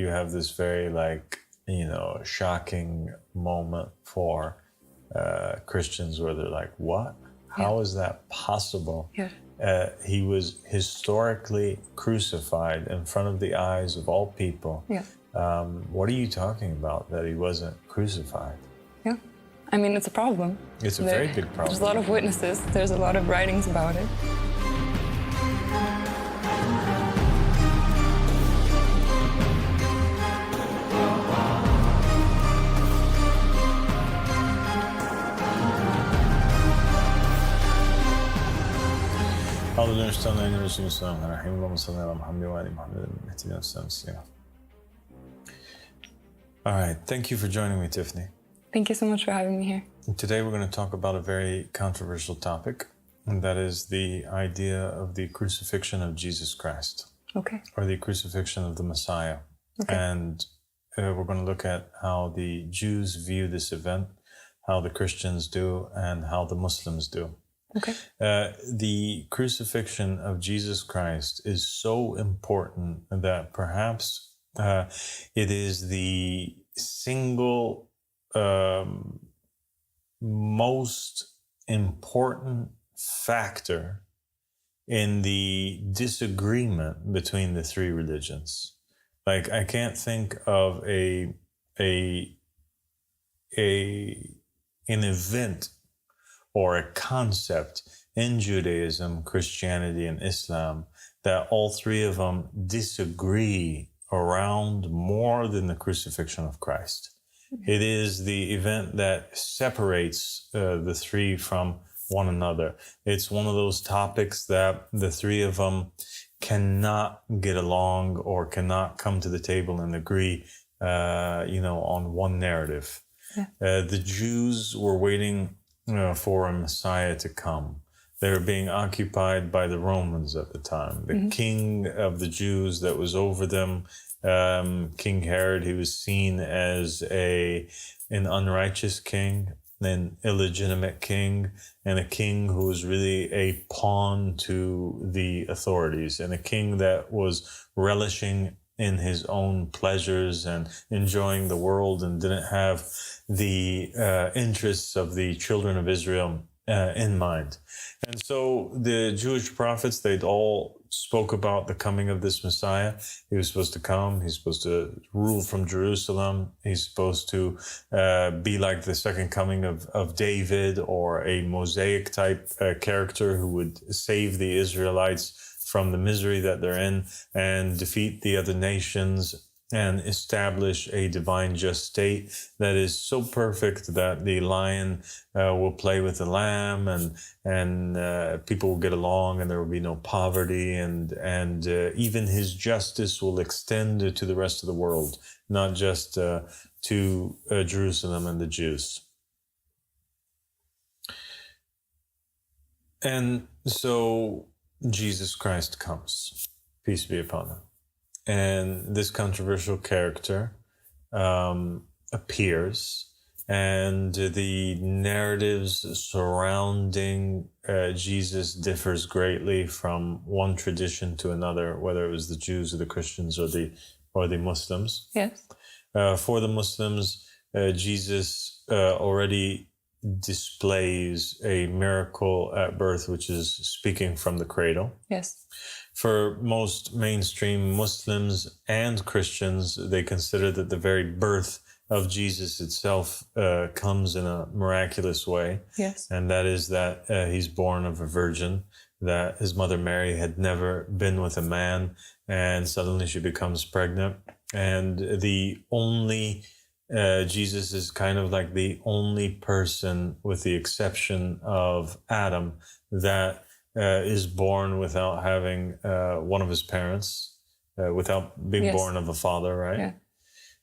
you have this very shocking moment for Christians where they're like, what? How is that possible? Yeah. He was historically crucified in front of the eyes of all people. Yeah. What are you talking about, that he wasn't crucified? Yeah. I mean, it's a problem. It's a very big problem. There's a lot of witnesses. There's a lot of writings about it. All right, thank you for joining me, Tiffany. Thank you so much for having me here. Today we're going to talk about a very controversial topic, and that is the idea of the crucifixion of Jesus Christ. Okay. Or the crucifixion of the Messiah. Okay. And we're going to look at how the Jews view this event, how the Christians do, and how the Muslims do. Okay. The crucifixion of Jesus Christ is so important that perhaps it is the single most important factor in the disagreement between the three religions. Like, I can't think of an event or a concept in Judaism, Christianity, and Islam that all three of them disagree around more than the crucifixion of Christ. It is the event that separates the three from one another. It's one of those topics that the three of them cannot get along or cannot come to the table and agree, on one narrative. Yeah. The Jews were waiting for a Messiah to come. They were being occupied by the Romans at the time. The king of the Jews that was over them, King Herod, he was seen as an unrighteous king, an illegitimate king, and a king who was really a pawn to the authorities, and a king that was relishing in his own pleasures and enjoying the world and didn't have the interests of the children of Israel in mind. And so the Jewish prophets, they'd all spoke about the coming of this Messiah. He was supposed to come. He's supposed to rule from Jerusalem. He's supposed to be like the second coming of David, or a Mosaic type character who would save the Israelites from the misery that they're in and defeat the other nations and establish a divine just state that is so perfect that the lion will play with the lamb, and people will get along, and there will be no poverty, and even his justice will extend to the rest of the world, not just to Jerusalem and the Jews. And so Jesus Christ comes, peace be upon him. And this controversial character appears, and the narratives surrounding Jesus differs greatly from one tradition to another, whether it was the Jews or the Christians or the Muslims. Yes. For the Muslims, Jesus already displays a miracle at birth, which is speaking from the cradle. Yes. For most mainstream Muslims and Christians, they consider that the very birth of Jesus itself comes in a miraculous way. Yes. And that is that he's born of a virgin, that his mother Mary had never been with a man, and suddenly she becomes pregnant. And the only Jesus is kind of like the only person, with the exception of Adam, that is born without having one of his parents, without being born of a father, right? Yeah.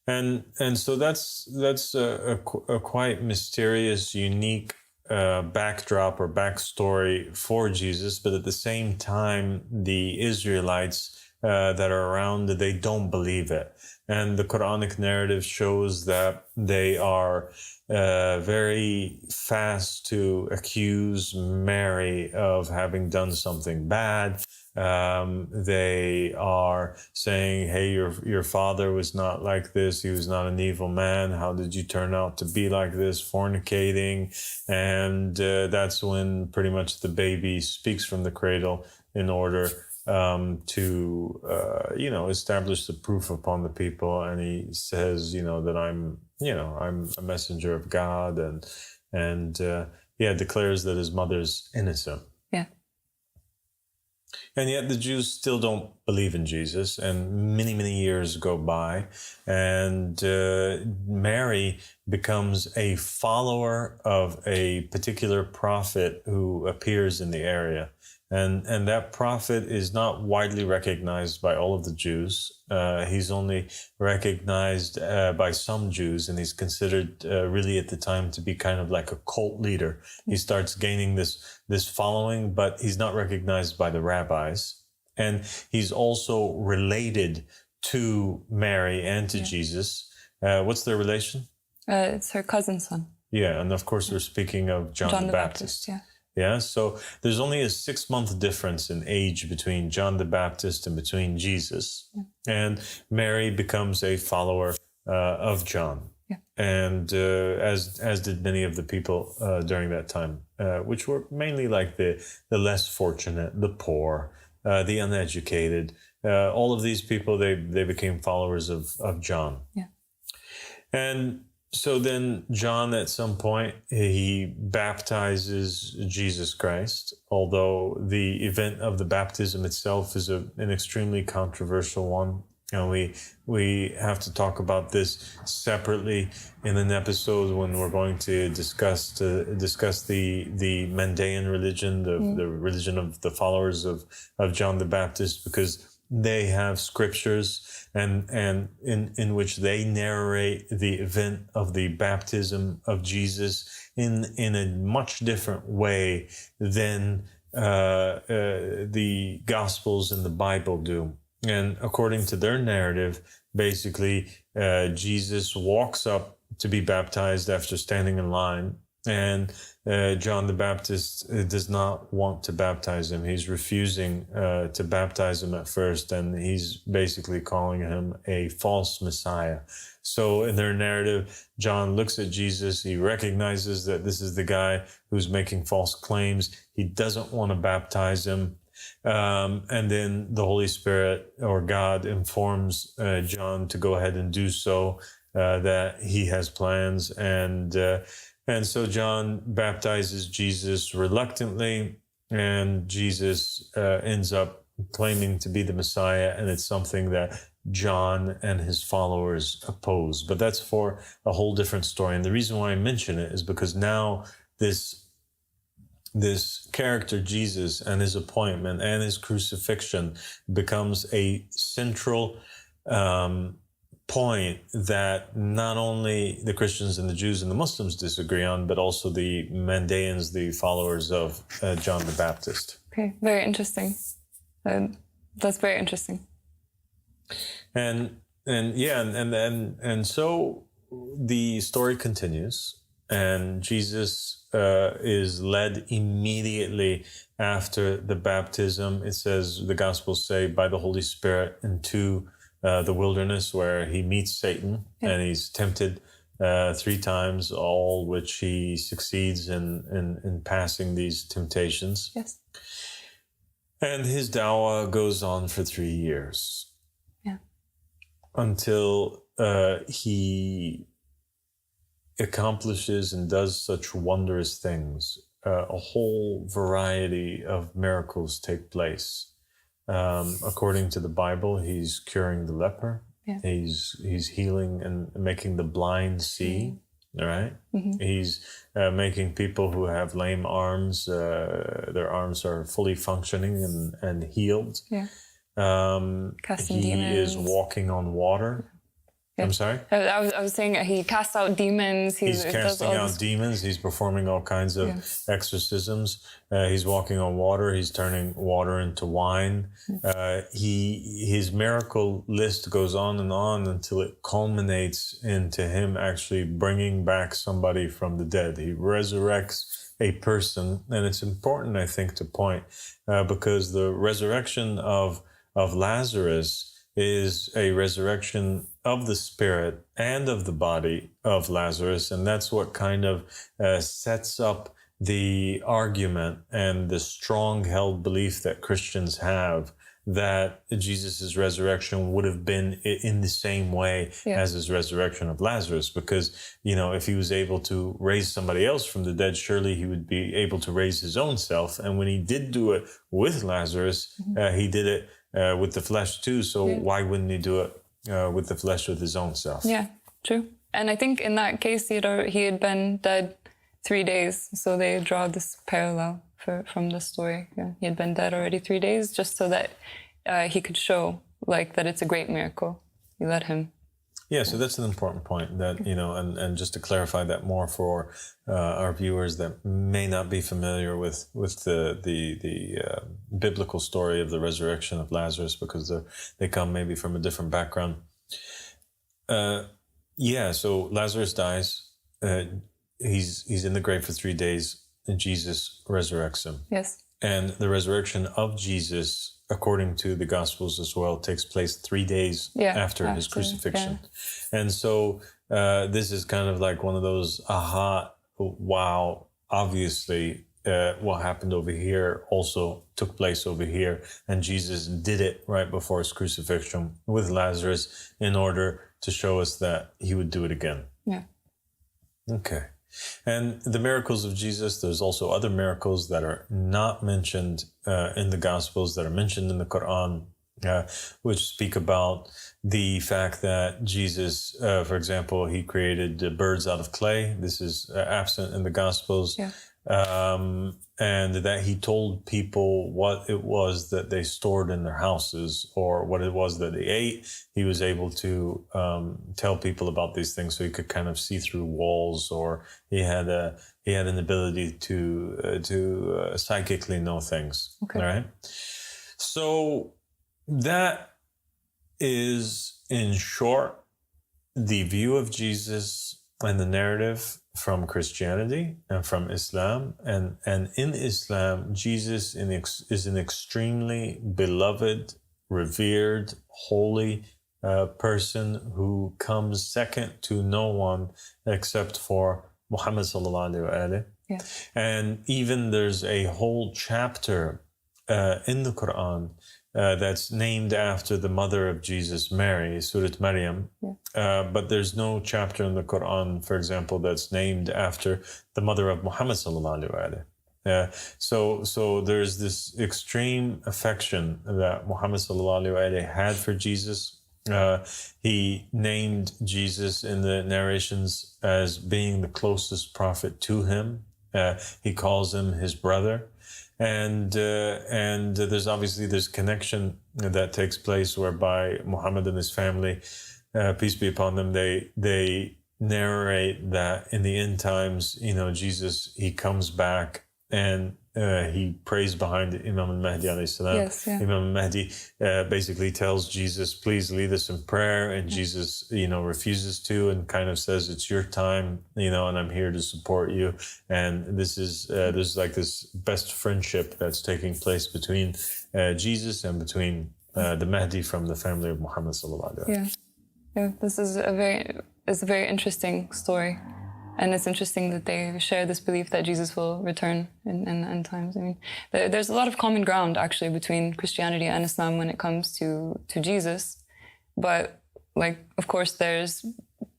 And so that's a quite mysterious, unique backdrop or backstory for Jesus. But at the same time, the Israelites that are around, they don't believe it. And the Quranic narrative shows that they are very fast to accuse Mary of having done something bad, They are saying, hey, your father was not like this. He was not an evil man. How did you turn out to be like this, fornicating? And that's when pretty much the baby speaks from the cradle in order to establish the proof upon the people. And he says, that I'm a messenger of God, and declares that his mother's innocent. Yeah. And yet the Jews still don't believe in Jesus, and many, many years go by, and Mary becomes a follower of a particular prophet who appears in the area. And that prophet is not widely recognized by all of the Jews. He's only recognized by some Jews, and he's considered really at the time to be kind of like a cult leader. He starts gaining this following, but he's not recognized by the rabbis. And he's also related to Mary and to Jesus. What's their relation? It's her cousin's son. Yeah, and of course we're speaking of John the Baptist. Yeah. Yeah, so there's only a 6-month difference in age between John the Baptist and between Jesus. Yeah. And Mary becomes a follower of John. Yeah. And as did many of the people during that time, which were mainly like the less fortunate, the poor, the uneducated. All of these people, they became followers of John. Yeah. And so then John, at some point, he baptizes Jesus Christ, although the event of the baptism itself is an extremely controversial one. And we have to talk about this separately in an episode when we're going to discuss the Mandaean religion, the religion of the followers of John the Baptist, because they have scriptures and in which they narrate the event of the baptism of Jesus in a much different way than the Gospels in the Bible do. And according to their narrative, basically, Jesus walks up to be baptized after standing in line. And John the Baptist does not want to baptize him. He's refusing to baptize him at first, and he's basically calling him a false Messiah. So in their narrative, John looks at Jesus. He recognizes that this is the guy who's making false claims. He doesn't want to baptize him. And then the Holy Spirit or God informs John to go ahead and do so, that he has plans. And so John baptizes Jesus reluctantly, and Jesus ends up claiming to be the Messiah, and it's something that John and his followers oppose. But that's for a whole different story. And the reason why I mention it is because now this character, Jesus, and his appointment and his crucifixion becomes a central point that not only the Christians and the Jews and the Muslims disagree on, but also the Mandaeans, the followers of John the Baptist. Okay, very interesting. That's very interesting. And so the story continues, and Jesus is led immediately after the baptism. It says, the Gospels say, by the Holy Spirit into the wilderness, where he meets Satan, and he's tempted 3 times, all which he succeeds in passing these temptations. Yes. And his dawah goes on for 3 years. Yeah. Until he accomplishes and does such wondrous things. A whole variety of miracles take place. According to the Bible, he's curing the leper. Yeah. He's healing and making the blind see. All right. Mm-hmm. He's making people who have lame arms, their arms are fully functioning and healed. Yeah. Casting he demons. is walking on water. Yeah. I'm sorry? I was saying he casts out demons. He's casting out demons. He's performing all kinds of exorcisms. He's walking on water. He's turning water into wine. His miracle list goes on until it culminates into him actually bringing back somebody from the dead. He resurrects a person. And it's important, I think, to point because the resurrection of Lazarus is a resurrection of the spirit and of the body of Lazarus. And that's what kind of sets up the argument and the strong held belief that Christians have that Jesus' resurrection would have been in the same way as his resurrection of Lazarus. Because, you know, if he was able to raise somebody else from the dead, surely he would be able to raise his own self. And when he did do it with Lazarus, he did it with the flesh too. So why wouldn't he do it with the flesh with his own self? Yeah, true. And I think in that case, he had been dead 3 days. So they draw this parallel from the story. Yeah. He had been dead already 3 days, just so that he could show like that it's a great miracle. He let him. Yeah, so that's an important point that, you know, and just to clarify that more for our viewers that may not be familiar with the biblical story of the resurrection of Lazarus, because they come maybe from a different background. So Lazarus dies. He's in the grave for 3 days, and Jesus resurrects him. Yes. And the resurrection of Jesus, according to the Gospels as well, takes place 3 days after his crucifixion. Yeah. And so this is kind of like one of those wow, obviously what happened over here also took place over here. And Jesus did it right before his crucifixion with Lazarus in order to show us that he would do it again. Yeah. Okay. And the miracles of Jesus, there's also other miracles that are not mentioned in the Gospels, that are mentioned in the Quran, which speak about the fact that Jesus, for example, he created birds out of clay. This is absent in the Gospels. Yeah. And that he told people what it was that they stored in their houses or what it was that they ate. He was able to tell people about these things, so he could kind of see through walls, or he had an ability to psychically know things. Okay. All right. So that is, in short, the view of Jesus and the narrative from Christianity and from Islam. And in Islam, Jesus is an extremely beloved, revered, holy person who comes second to no one except for Muhammad sallallahu alaihi wasallam. Yeah. And even there's a whole chapter in the Quran that's named after the mother of Jesus, Mary, Surah Maryam. Yeah. But there's no chapter in the Quran, for example, that's named after the mother of Muhammad sallallahu alaihi wasallam. So there's this extreme affection that Muhammad sallallahu alaihi wasallam had for Jesus. He named Jesus in the narrations as being the closest prophet to him. He calls him his brother. And there's connection that takes place whereby Muhammad and his family, peace be upon them, they narrate that in the end times, you know, Jesus, he comes back and he prays behind Imam al-Mahdi alayhi salam. Yes, yeah. Imam al-Mahdi basically tells Jesus, please lead us in prayer. And Jesus, you know, refuses to and kind of says, it's your time, you know, and I'm here to support you. And this is, there's like this best friendship that's taking place between Jesus and between the Mahdi from the family of Muhammad sallallahu alaihi wasallam. Yeah. This is a very interesting story. And it's interesting that they share this belief that Jesus will return in the end times. I mean, there's a lot of common ground, actually, between Christianity and Islam when it comes to Jesus. But, like, of course, there's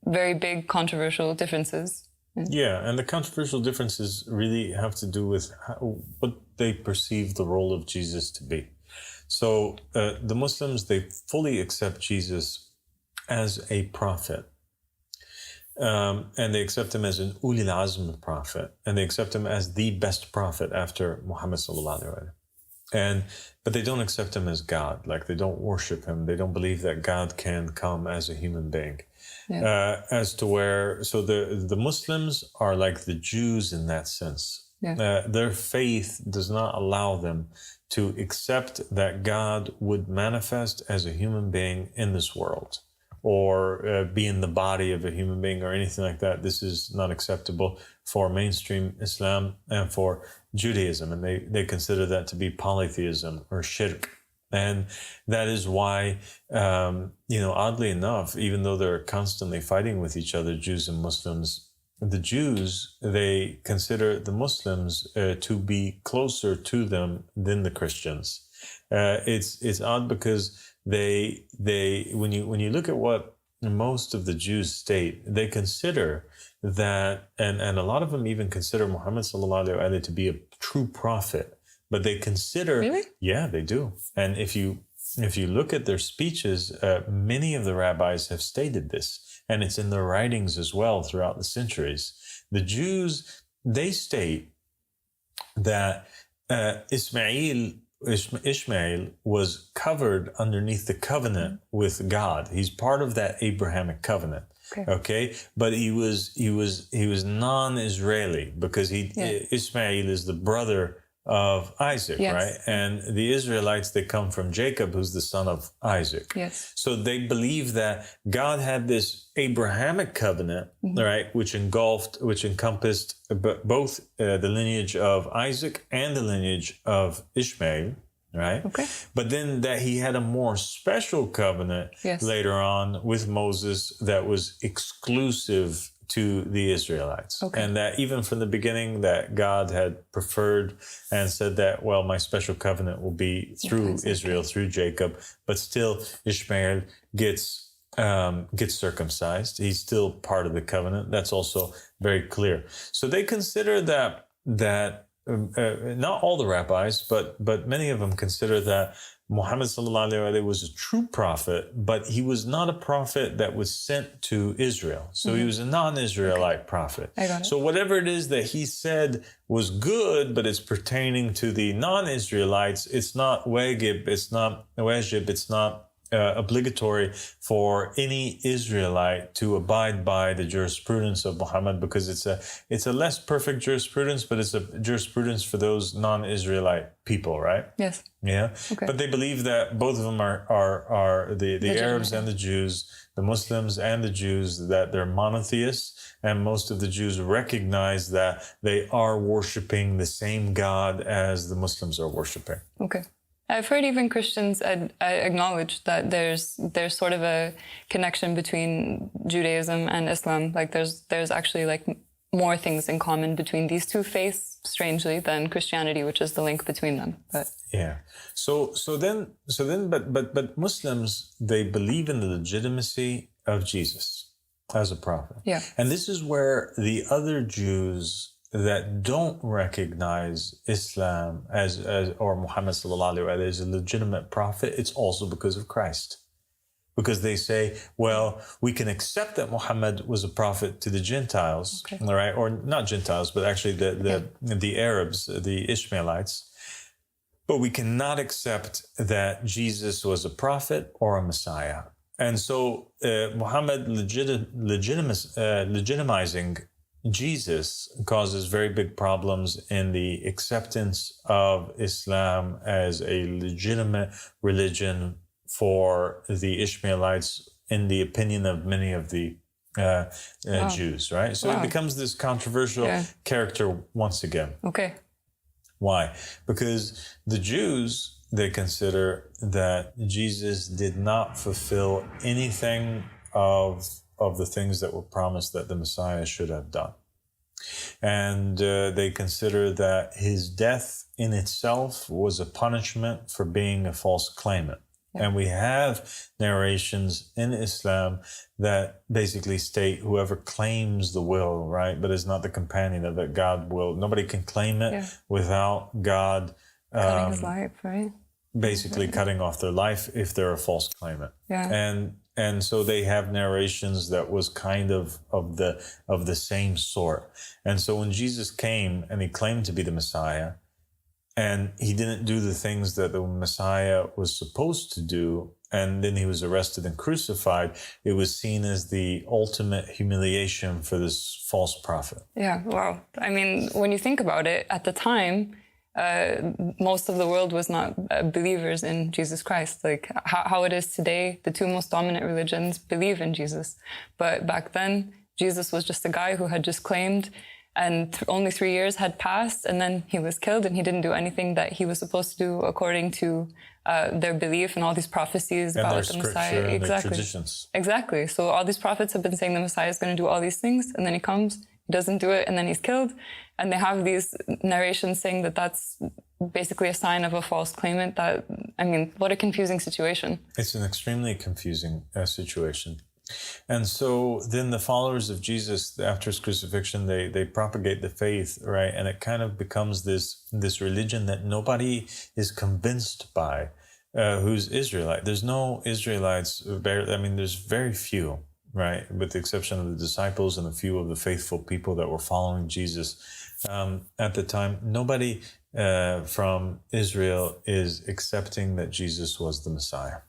very big controversial differences. Yeah, and the controversial differences really have to do with what they perceive the role of Jesus to be. So the Muslims, they fully accept Jesus as a prophet. And they accept him as an ulil azm prophet, and they accept him as the best prophet after Muhammad sallallahu alaihi wasallam. But they don't accept him as God. Like, they don't worship him. They don't believe that God can come as a human being. Yeah. So the Muslims are like the Jews in that sense. Yeah. Their faith does not allow them to accept that God would manifest as a human being in this world. or be in the body of a human being or anything like that. This is not acceptable for mainstream Islam and for Judaism. And they consider that to be polytheism or shirk. And that is why, oddly enough, even though they're constantly fighting with each other, Jews and Muslims, the Jews, they consider the Muslims to be closer to them than the Christians. It's odd because they when you look at what most of the Jews state, they consider that, and a lot of them even consider Muhammad sallallahu alaihi wasallam to be a true prophet. But they consider, really? Yeah, they do. And if you look at their speeches, many of the rabbis have stated this. And it's in their writings as well throughout the centuries. The Jews, they state that Ishmael was covered underneath the covenant with God. He's part of that Abrahamic covenant. Okay, but he was non-Israeli because Ishmael is the brother of Isaac, yes. Right? And the Israelites, they come from Jacob, who's the son of Isaac. Yes. So they believe that God had this Abrahamic covenant, right, which encompassed both the lineage of Isaac and the lineage of Ishmael, right? Okay. But then that he had a more special covenant later on with Moses that was exclusive to the Israelites. Okay. And that even from the beginning that God had preferred and said that, well, my special covenant will be through Israel, through Jacob, but still Ishmael gets circumcised. He's still part of the covenant. That's also very clear. So they consider that not all the rabbis, but many of them consider that Muhammad sallallahu alaihi wasallam was a true prophet, but he was not a prophet that was sent to Israel. So he was a non-Israelite prophet. I got it. So whatever it is that he said was good, but it's pertaining to the non-Israelites, it's not wajib, it's not obligatory for any Israelite to abide by the jurisprudence of Muhammad, because it's a less perfect jurisprudence, but it's a jurisprudence for those non-Israelite people, right? Yes. Yeah. Okay. But they believe that both of them are the Arabs and the Jews, the Muslims and the Jews, that they're monotheists, and most of the Jews recognize that they are worshiping the same God as the Muslims are worshiping. Okay. I've heard even Christians acknowledge that there's sort of a connection between Judaism and Islam. Like there's actually like more things in common between these two faiths, strangely, than Christianity, which is the link between them. But yeah. So then, but Muslims, they believe in the legitimacy of Jesus as a prophet. Yeah. And this is where the other Jews that don't recognize Islam as or Muhammad sallallahu alaihi wasallam as a legitimate prophet, it's also because of Christ. Because they say, well, we can accept that Muhammad was a prophet to the Gentiles, right? Or not Gentiles, but actually the Arabs, the Ishmaelites. But we cannot accept that Jesus was a prophet or a Messiah. And so Muhammad legitimizing Jesus causes very big problems in the acceptance of Islam as a legitimate religion for the Ishmaelites, in the opinion of many of the Jews, right? So it becomes this controversial character once again. Okay. Why? Because the Jews, they consider that Jesus did not fulfill anything of the things that were promised that the Messiah should have done. And they consider that his death in itself was a punishment for being a false claimant. Yeah. And we have narrations in Islam that basically state whoever claims the will, right, but is not the companion of it, God will. Nobody can claim it without God cutting his life, right? Basically cutting off their life if they're a false claimant. Yeah. And so they have narrations that was kind of the same sort. And so when Jesus came and he claimed to be the Messiah, and he didn't do the things that the Messiah was supposed to do, and then he was arrested and crucified, it was seen as the ultimate humiliation for this false prophet. Yeah, wow. I mean, when you think about it, at the time, most of the world was not believers in Jesus Christ. Like how it is today, the two most dominant religions believe in Jesus. But back then, Jesus was just a guy who had just claimed, and only 3 years had passed, and then he was killed, and he didn't do anything that he was supposed to do according to their belief and all these prophecies and about the Messiah. And Exactly. their traditions. Exactly. So all these prophets have been saying the Messiah is going to do all these things, and then he comes, he doesn't do it, and then he's killed. And they have these narrations saying that that's basically a sign of a false claimant. That, I mean, what a confusing situation. It's an extremely confusing situation. And so then the followers of Jesus, after his crucifixion, they propagate the faith, right? And it kind of becomes this religion that nobody is convinced by, who's Israelite. There's no Israelites, there's very few, right? With the exception of the disciples and a few of the faithful people that were following Jesus at the time. Nobody from Israel is accepting that Jesus was the Messiah.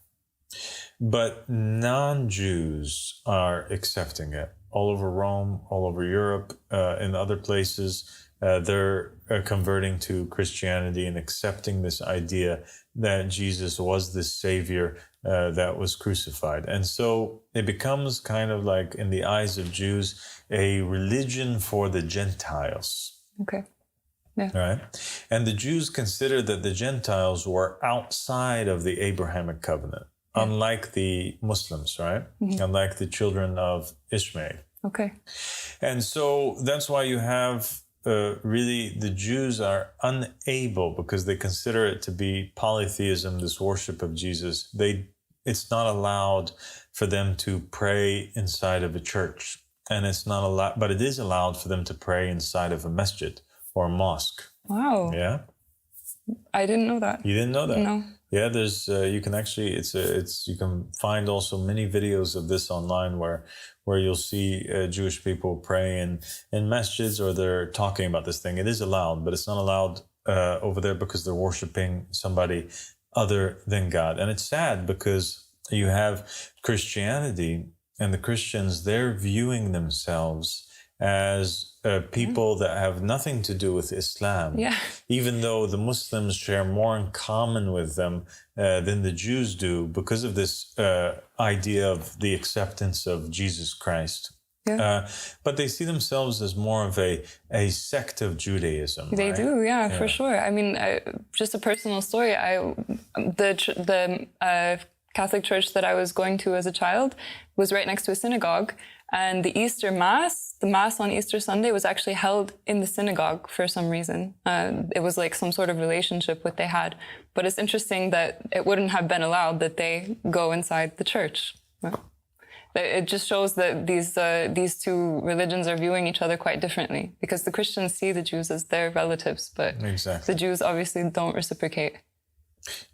But non-Jews are accepting it. All over Rome, all over Europe, in other places, they're converting to Christianity and accepting this idea that Jesus was the Savior that was crucified. And so it becomes kind of like, in the eyes of Jews, a religion for the Gentiles. Okay. Yeah. Right? And the Jews considered that the Gentiles were outside of the Abrahamic covenant. Yeah. Unlike the Muslims, right? Mm-hmm. Unlike the children of Ishmael. Okay. And so that's why you have really the Jews are unable, because they consider it to be polytheism, this worship of Jesus. It's not allowed for them to pray inside of a church. And it's not allowed, but it is allowed for them to pray inside of a masjid or a mosque. Wow. Yeah. I didn't know that. You didn't know that? No. Yeah, there's you can actually you can find also many videos of this online where you'll see Jewish people praying in masjids, or they're talking about this thing. It is allowed, but it's not allowed over there because they're worshiping somebody other than God. And it's sad because you have Christianity, and the Christians, they're viewing themselves as people that have nothing to do with Islam, even though the Muslims share more in common with them than the Jews do, because of this idea of the acceptance of Jesus Christ. Yeah. But they see themselves as more of a sect of Judaism. They do, for sure. I mean, just a personal story. The Catholic church that I was going to as a child was right next to a synagogue. And the Easter Mass, the Mass on Easter Sunday, was actually held in the synagogue for some reason. It was like some sort of relationship what they had. But it's interesting that it wouldn't have been allowed that they go inside the church. It just shows that these two religions are viewing each other quite differently, because the Christians see the Jews as their relatives, but the Jews obviously don't reciprocate.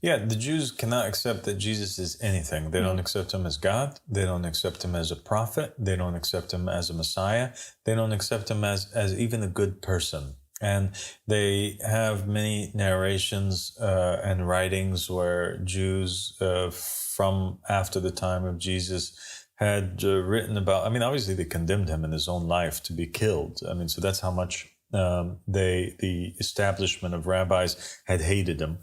Yeah, the Jews cannot accept that Jesus is anything. They don't accept him as God. They don't accept him as a prophet. They don't accept him as a Messiah. They don't accept him as even a good person. And they have many narrations and writings where Jews from after the time of Jesus had written about, obviously they condemned him in his own life to be killed. So that's how much the establishment of rabbis had hated him.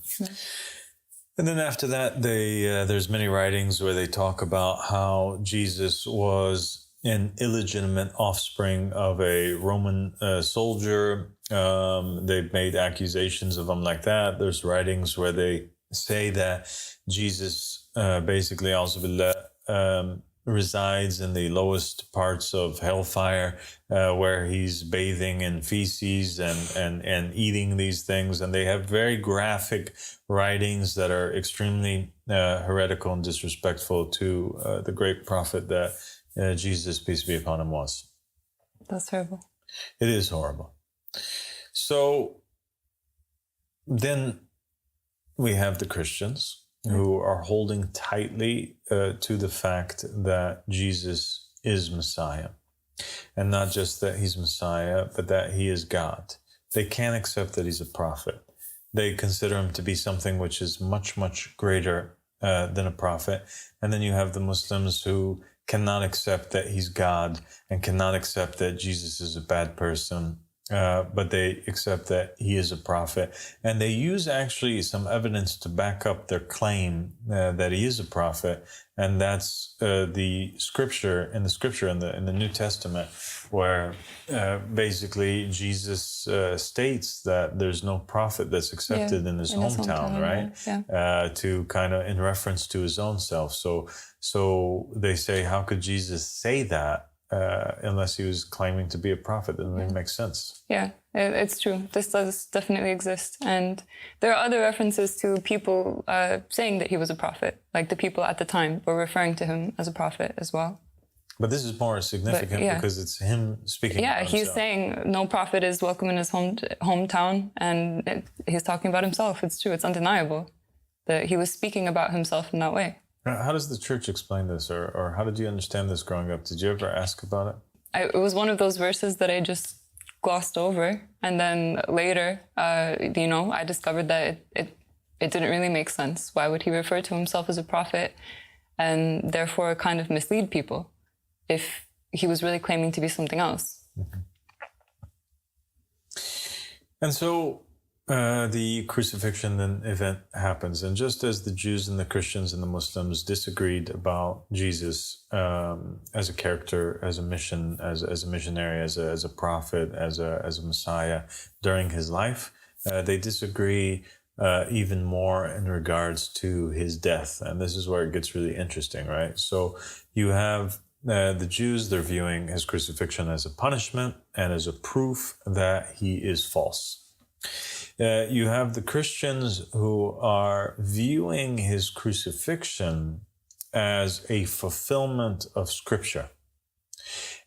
And then after that, there's many writings where they talk about how Jesus was an illegitimate offspring of a Roman soldier. They've made accusations of him like that. There's writings where they say that Jesus basically resides in the lowest parts of hellfire, where he's bathing in feces and eating these things. And they have very graphic writings that are extremely heretical and disrespectful to the great prophet that Jesus, peace be upon him, was. That's horrible. It is horrible. So then we have the Christians who are holding tightly to the fact that Jesus is Messiah. And not just that he's Messiah, but that he is God. They can't accept that he's a prophet. They consider him to be something which is much, much greater than a prophet. And then you have the Muslims who cannot accept that he's God and cannot accept that Jesus is a bad person but they accept that he is a prophet. And they use actually some evidence to back up their claim that he is a prophet. And that's the scripture in the New Testament, where basically Jesus states that there's no prophet that's accepted in his hometown, right? Yeah. To kind of in reference to his own self. So they say, how could Jesus say that? Unless he was claiming to be a prophet, then it makes sense. Yeah, it's true. This does definitely exist. And there are other references to people saying that he was a prophet. Like the people at the time were referring to him as a prophet as well. But this is more significant because it's him speaking. Yeah, he's saying no prophet is welcome in his hometown. And he's talking about himself. It's true. It's undeniable that he was speaking about himself in that way. How does the church explain this, or how did you understand this growing up? Did you ever ask about it? It was one of those verses that I just glossed over. And then later, I discovered that it didn't really make sense. Why would he refer to himself as a prophet and therefore kind of mislead people if he was really claiming to be something else? Mm-hmm. And so the crucifixion then event happens. And just as the Jews and the Christians and the Muslims disagreed about Jesus as a character, as a mission, as a missionary, as a prophet, as a Messiah during his life, they disagree even more in regards to his death. And this is where it gets really interesting, right? So you have the Jews, they're viewing his crucifixion as a punishment and as a proof that he is false. You have the Christians who are viewing his crucifixion as a fulfillment of Scripture.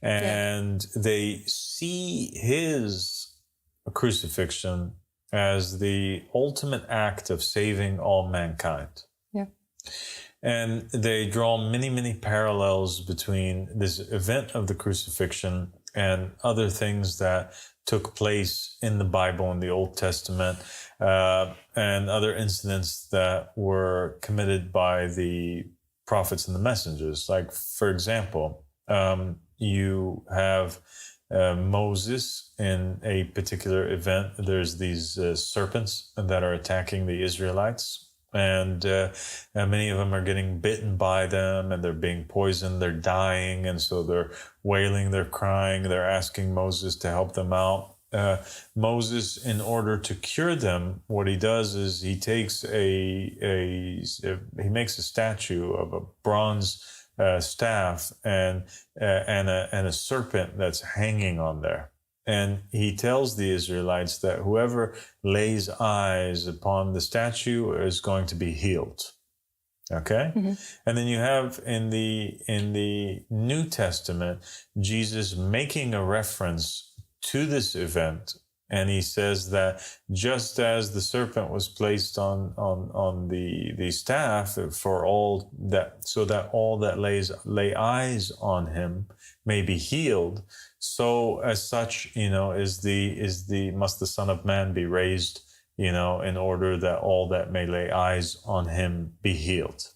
And they see his crucifixion as the ultimate act of saving all mankind. Yeah. And they draw many, many parallels between this event of the crucifixion and other things that took place in the Bible, in the Old Testament, and other incidents that were committed by the prophets and the messengers. Like, for example, you have Moses in a particular event. There's these serpents that are attacking the Israelites. And many of them are getting bitten by them, and they're being poisoned, they're dying, and so they're wailing, they're crying, they're asking Moses to help them out. Moses, in order to cure them, what he does is he takes he makes a statue of a bronze staff and a serpent that's hanging on there. And he tells the Israelites that whoever lays eyes upon the statue is going to be healed. Okay? Mm-hmm. And then you have in the New Testament, Jesus making a reference to this event. And he says that just as the serpent was placed on the staff for all that, so that all that lay eyes on him may be healed, so as such, must the Son of Man be raised, in order that all that may lay eyes on him be healed.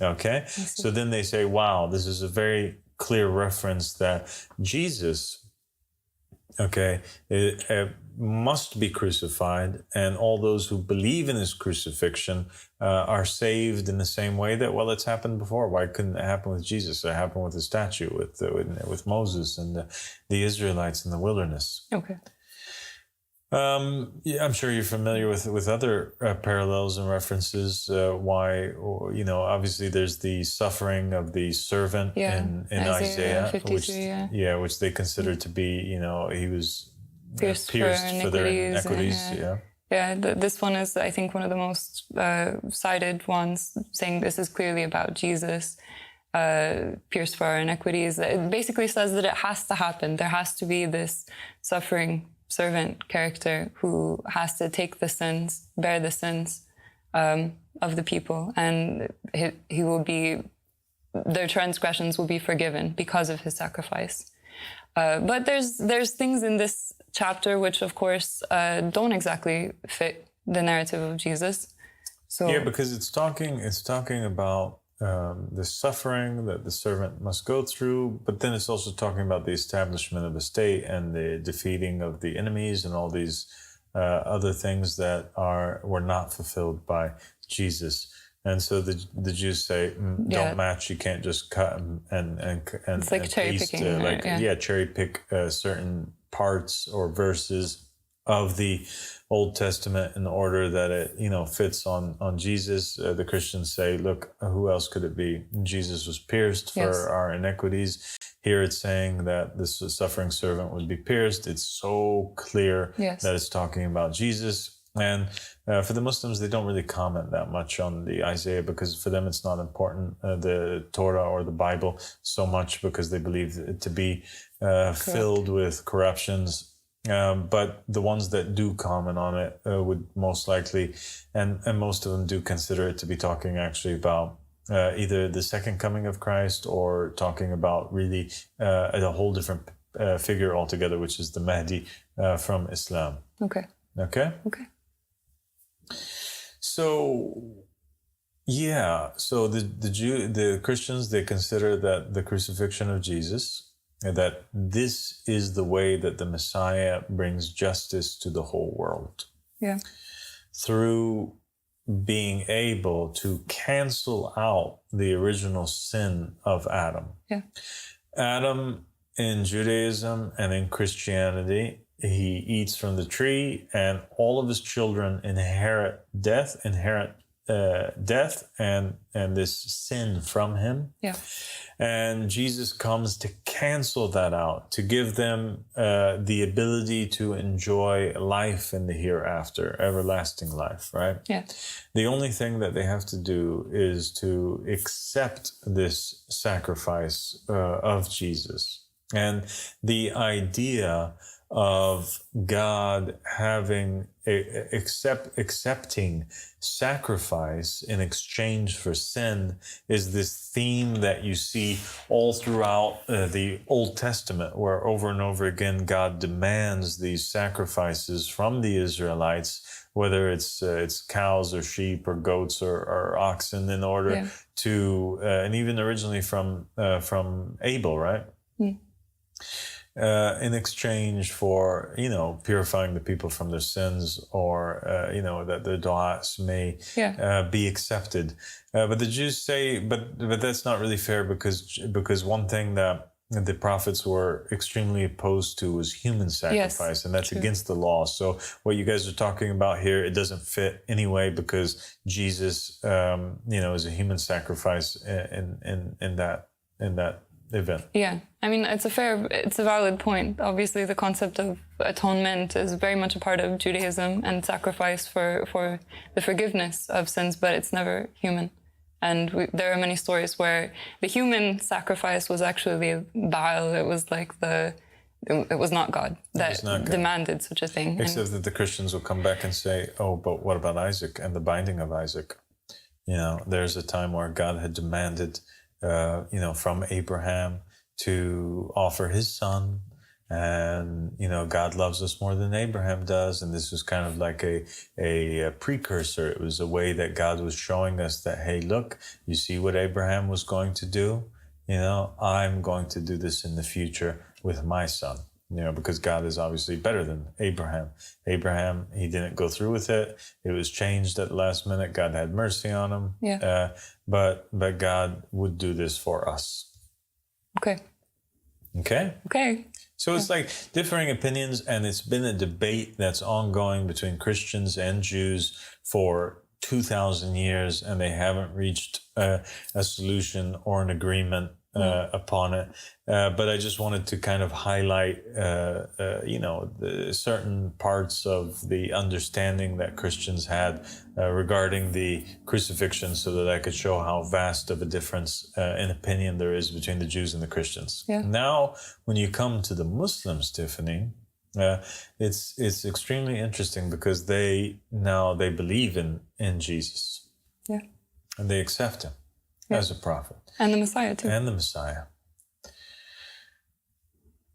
Okay. So then they say, wow, this is a very clear reference that Jesus, must be crucified, and all those who believe in his crucifixion are saved in the same way that, well, it's happened before. Why couldn't it happen with Jesus? It happened with the statue, with Moses and the Israelites in the wilderness. Okay. I'm sure you're familiar with other parallels and references. Why, obviously there's the suffering of the servant in Isaiah 52, which they consider to be, he was pierced for their iniquities. This one is, I think, one of the most cited ones, saying this is clearly about Jesus, pierced for our iniquities. It basically says that it has to happen. There has to be this suffering servant character who has to take the sins, bear the sins of the people, and he will be, their transgressions will be forgiven because of his sacrifice. But there's things in this chapter which, of course, don't exactly fit the narrative of Jesus. So because it's talking about the suffering that the servant must go through, but then it's also talking about the establishment of the state and the defeating of the enemies and all these other things that were not fulfilled by Jesus. And so the Jews say, don't match. You can't just cut and it's like cherry paste, picking, cherry pick certain parts or verses of the Old Testament in order that it fits on Jesus. The Christians say, look, who else could it be? Jesus was pierced for our iniquities. Here it's saying that this suffering servant would be pierced. It's so clear that it's talking about Jesus. And for the Muslims, they don't really comment that much on the Isaiah because for them it's not important, the Torah or the Bible, so much because they believe it to be filled with corruptions. But the ones that do comment on it would most likely, and most of them do consider it to be talking actually about either the second coming of Christ or talking about really a whole different figure altogether, which is the Mahdi from Islam. Okay. So, so the Christians, they consider that the crucifixion of Jesus, that this is the way that the Messiah brings justice to the whole world. Yeah. Through being able to cancel out the original sin of Adam. Yeah. Adam in Judaism and in Christianity, he eats from the tree, and all of his children inherit death and this sin from him. Yeah. And Jesus comes to cancel that out, to give them the ability to enjoy life in the hereafter, everlasting life, right? Yeah. The only thing that they have to do is to accept this sacrifice of Jesus. And the idea of God accepting sacrifice in exchange for sin is this theme that you see all throughout the Old Testament, where over and over again God demands these sacrifices from the Israelites, whether it's cows or sheep or goats or oxen, in order to and even originally from Abel, right? In exchange for, purifying the people from their sins, or, that their du'as may be accepted. But the Jews say, but that's not really fair because one thing that the prophets were extremely opposed to was human sacrifice, and that's against the law. So what you guys are talking about here, it doesn't fit anyway, because Jesus, is a human sacrifice in that event. Yeah, I mean, it's a valid point. Obviously, the concept of atonement is very much a part of Judaism and sacrifice for the forgiveness of sins, but it's never human. And there are many stories where the human sacrifice was actually Baal. It was like it was not God that demanded such a thing. Except that the Christians will come back and say, oh, but what about Isaac and the binding of Isaac? There's a time where God had demanded from Abraham to offer his son. And, God loves us more than Abraham does. And this was kind of like a precursor. It was a way that God was showing us that, hey, look, you see what Abraham was going to do? I'm going to do this in the future with my son. Because God is obviously better than Abraham. Abraham, he didn't go through with it. It was changed at the last minute. God had mercy on him. Yeah. But God would do this for us. Okay. So it's like differing opinions, and it's been a debate that's ongoing between Christians and Jews for 2,000 years, and they haven't reached a solution or an agreement upon it. But I just wanted to kind of highlight, the certain parts of the understanding that Christians had regarding the crucifixion, so that I could show how vast of a difference in opinion there is between the Jews and the Christians. Yeah. Now, when you come to the Muslims, Tiffany, it's extremely interesting because they believe in Jesus. Yeah. And they accept him as a prophet. And the Messiah too. And the Messiah.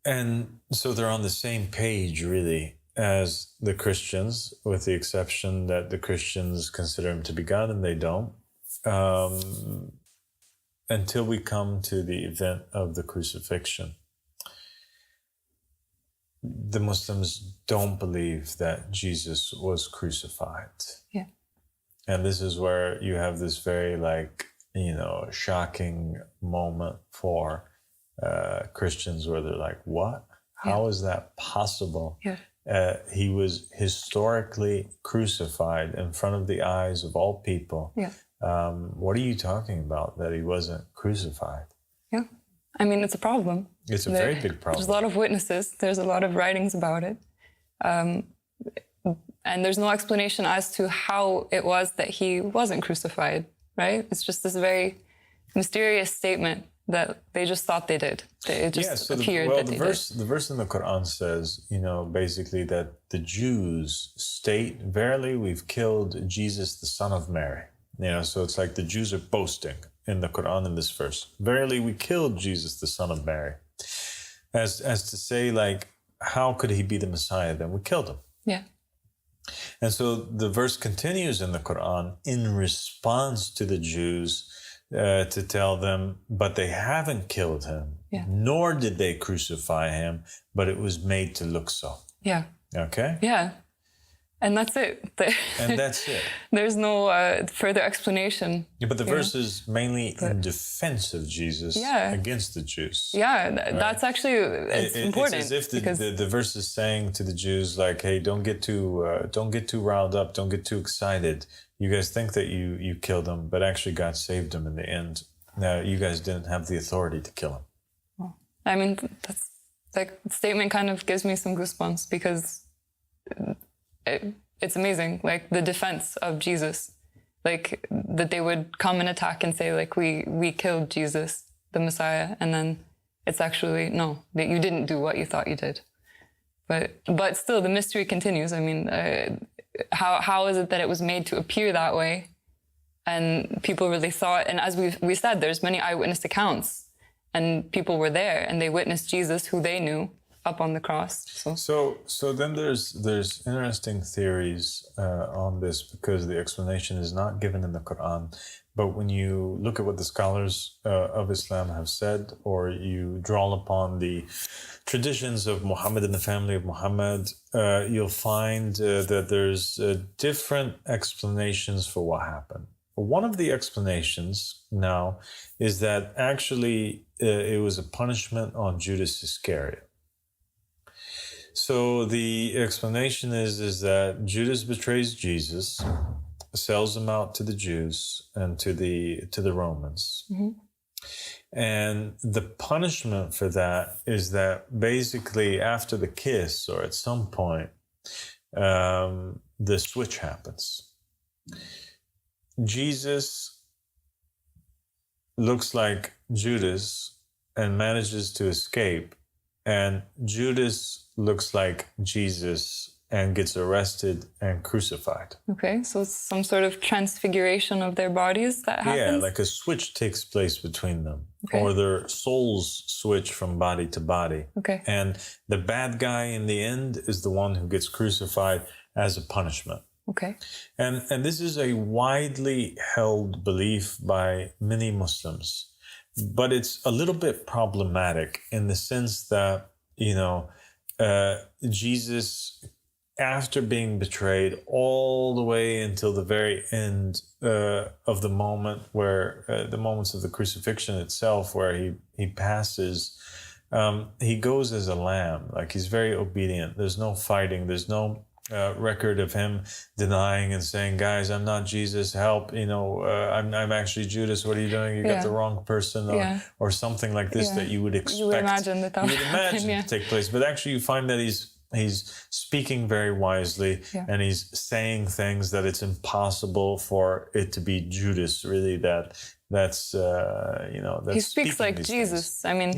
And so they're on the same page, really, as the Christians, with the exception that the Christians consider him to be God and they don't. until we come to the event of the crucifixion, the Muslims don't believe that Jesus was crucified. Yeah. And this is where you have this very shocking moment for Christians where they're like, what? How is that possible? Yeah. He was historically crucified in front of the eyes of all people. Yeah. What are you talking about, that he wasn't crucified? Yeah. I mean, it's a problem. It's a very big problem. There's a lot of witnesses. There's a lot of writings about it. And there's no explanation as to how it was that he wasn't crucified, right? It's just this very mysterious statement that they just thought they did. It just appeared that they did. The verse in the Quran says, basically that the Jews state, verily we've killed Jesus, the son of Mary. So it's like the Jews are boasting in the Quran in this verse. Verily we killed Jesus, the son of Mary. As to say, like, how could he be the Messiah? Then we killed him. Yeah. And so the verse continues in the Quran in response to the Jews to tell them, but they haven't killed him, nor did they crucify him, but it was made to look so. Yeah. Okay? Yeah. And that's it. And that's it. There's no further explanation. Yeah, but the verse is mainly in defense of Jesus against the Jews. Yeah, that's actually it's important. It's as if the verse is saying to the Jews, like, hey, don't get too riled up, don't get too excited. You guys think that you killed him, but actually God saved him in the end. Now, you guys didn't have the authority to kill him. Well, I mean, that's like statement kind of gives me some goosebumps because it's amazing, like the defense of Jesus, like that they would come and attack and say, like, we killed Jesus, the Messiah, and then it's actually no, that you didn't do what you thought you did. But still, the mystery continues. I mean, how is it that it was made to appear that way, and people really saw it? And as we said, there's many eyewitness accounts, and people were there and they witnessed Jesus, who they knew, up on the cross. So then there's interesting theories on this, because the explanation is not given in the Quran. But when you look at what the scholars of Islam have said, or you draw upon the traditions of Muhammad and the family of Muhammad, you'll find that there's different explanations for what happened. One of the explanations now is that actually it was a punishment on Judas Iscariot. So the explanation is that Judas betrays Jesus, sells him out to the Jews and to the Romans. Mm-hmm. And the punishment for that is that basically after the kiss, or at some point, the switch happens. Jesus looks like Judas and manages to escape, and Judas looks like Jesus and gets arrested and crucified. Okay, so it's some sort of transfiguration of their bodies that happens? Yeah, like a switch takes place between them. Okay. Or their souls switch from body to body. Okay. And the bad guy in the end is the one who gets crucified as a punishment. Okay. And this is a widely held belief by many Muslims. But it's a little bit problematic in the sense that, Jesus, after being betrayed all the way until the very end of the moment where the moments of the crucifixion itself, where he passes, he goes as a lamb. Like, he's very obedient. There's no fighting. There's no record of him denying and saying, guys, I'm not Jesus, help, I'm actually Judas, what are you doing? You got the wrong person, or something like this that you would expect. You would imagine that would happen, to take place. But actually you find that he's speaking very wisely, and he's saying things that it's impossible for it to be Judas, really, that's he speaks like Jesus. I mean,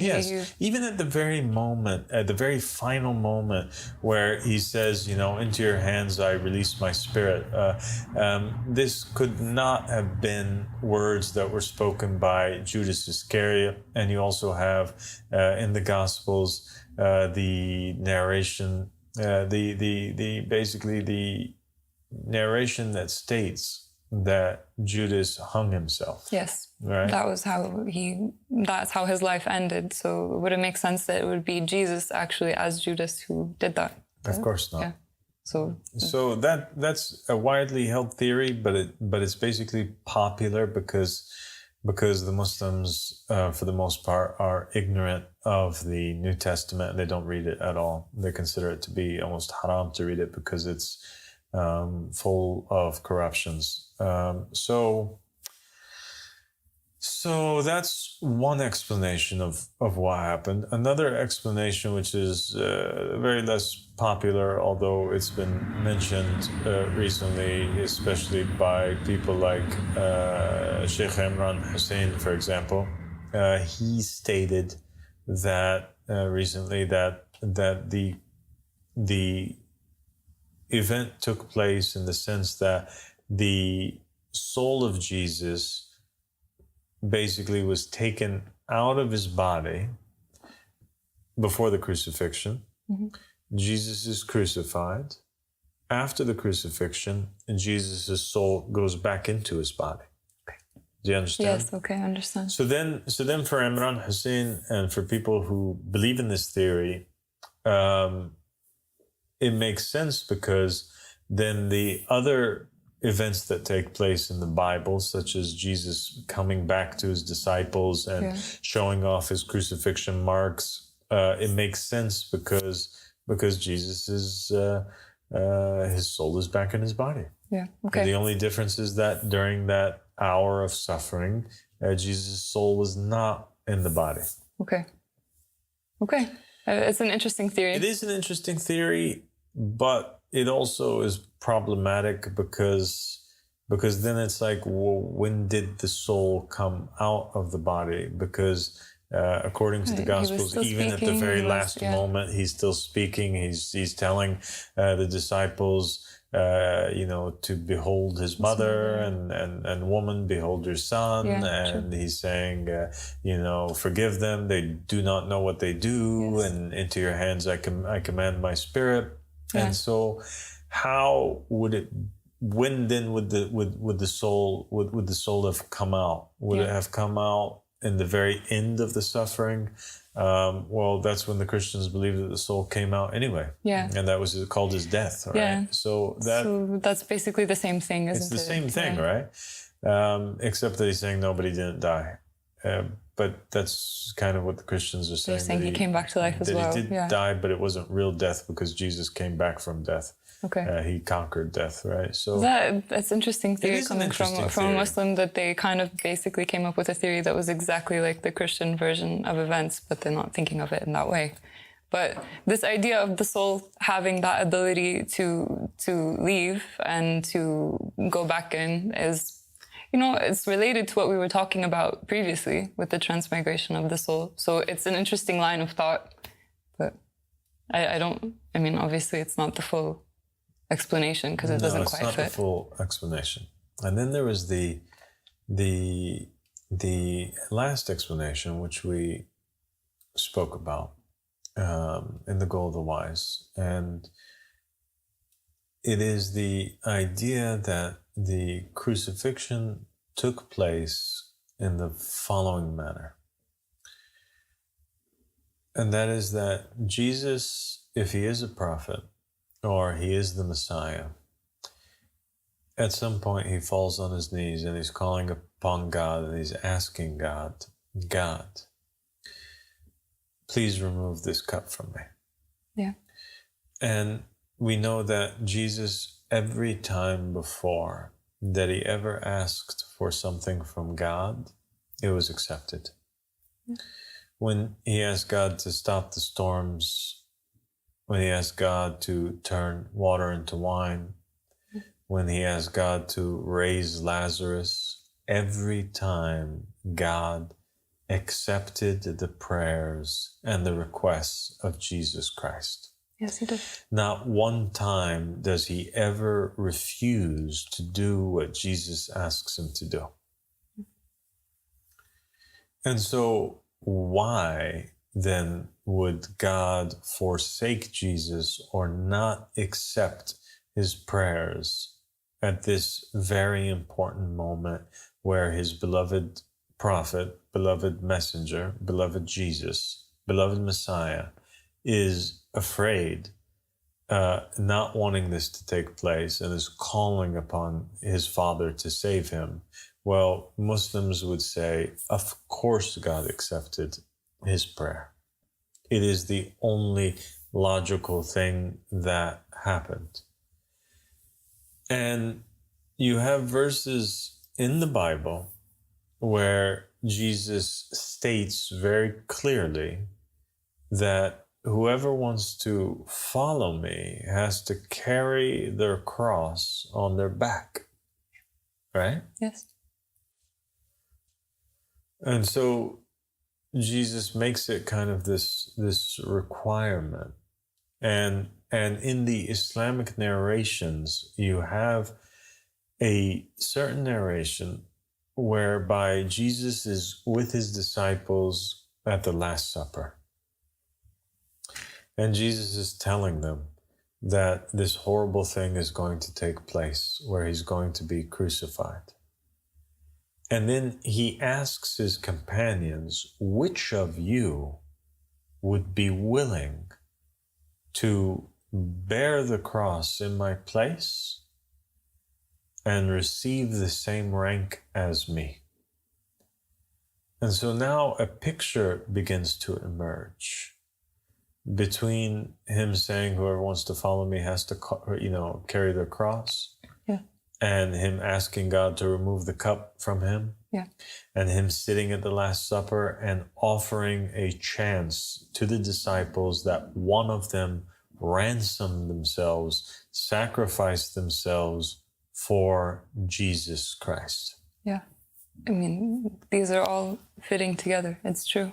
even at the very moment, at the very final moment where he says, into your hands I release my spirit. This could not have been words that were spoken by Judas Iscariot. And you also have in the Gospels the narration, basically the narration that states that Judas hung himself. Yes. right? That's how his life ended. So would it make sense that it would be Jesus actually as Judas who did that? Of course not. Yeah. So that's a widely held theory, but it's basically popular because the Muslims, for the most part, are ignorant of the New Testament and they don't read it at all. They consider it to be almost haram to read it because it's full of corruptions. So that's one explanation of what happened. Another explanation, which is very less popular, although it's been mentioned recently, especially by people like Sheikh Imran Hussein, for example. He stated that recently that the event took place in the sense that the soul of Jesus basically was taken out of his body before the crucifixion. Mm-hmm. Jesus is crucified. After the crucifixion, Jesus' soul goes back into his body. Okay. Do you understand? Yes, okay, I understand. So then for Imran Hussein and for people who believe in this theory, it makes sense because then the other events that take place in the Bible, such as Jesus coming back to his disciples and showing off his crucifixion marks, it makes sense because Jesus is his soul is back in his body. Yeah. Okay. And the only difference is that during that hour of suffering, Jesus' soul was not in the body. Okay. Okay. It's an interesting theory. It is an interesting theory, but it also is problematic because then it's like, well, when did the soul come out of the body? Because according to the Gospels, even at the very last moment, he's still speaking. He's telling the disciples, to behold his mother and woman, behold your son. And he's saying, forgive them. They do not know what they do. Yes. And into your hands I command my spirit. Yeah. And so how would it, when then would the soul have come out? Would it have come out in the very end of the suffering? Well, that's when the Christians believed that the soul came out anyway. Yeah. And that was called his death, right? Yeah. So that's basically the same thing, isn't it? It's the same thing, right? Except that he's saying nobody didn't die. But that's kind of what the Christians are saying. They're saying he came back to life as well. He did die, but it wasn't real death because Jesus came back from death. Okay. He conquered death, right? So that's interesting theory coming from a Muslim, that they kind of basically came up with a theory that was exactly like the Christian version of events, but they're not thinking of it in that way. But this idea of the soul having that ability to leave and to go back in is, it's related to what we were talking about previously with the transmigration of the soul. So it's an interesting line of thought, but obviously it's not the full explanation because it doesn't quite fit. It's not the full explanation. And then there was the last explanation, which we spoke about in The Goal of the Wise. And it is the idea that the crucifixion took place in the following manner. And that is that Jesus, if he is a prophet, or he is the Messiah, at some point he falls on his knees and he's calling upon God and he's asking God, please remove this cup from me. Yeah. And we know that Jesus, every time before that he ever asked for something from God, it was accepted. Yeah. When he asked God to stop the storms, when he asked God to turn water into wine, when he asked God to raise Lazarus, every time God accepted the prayers and the requests of Jesus Christ. Yes, he did. Not one time does he ever refuse to do what Jesus asks him to do. And so why then would God forsake Jesus or not accept his prayers at this very important moment where his beloved prophet, beloved messenger, beloved Jesus, beloved Messiah, is afraid, not wanting this to take place, and is calling upon his Father to save him, well, Muslims would say, of course God accepted his prayer. It is the only logical thing that happened. And you have verses in the Bible where Jesus states very clearly that whoever wants to follow me has to carry their cross on their back, right? Yes. And so Jesus makes it kind of this requirement. And in the Islamic narrations, you have a certain narration whereby Jesus is with his disciples at the Last Supper. And Jesus is telling them that this horrible thing is going to take place where he's going to be crucified. And then he asks his companions, which of you would be willing to bear the cross in my place and receive the same rank as me? And so now a picture begins to emerge between him saying, whoever wants to follow me has to, carry their cross. Yeah. And him asking God to remove the cup from him. Yeah. And him sitting at the Last Supper and offering a chance to the disciples that one of them ransom themselves, sacrifice themselves for Jesus Christ. Yeah. I mean, these are all fitting together. It's true.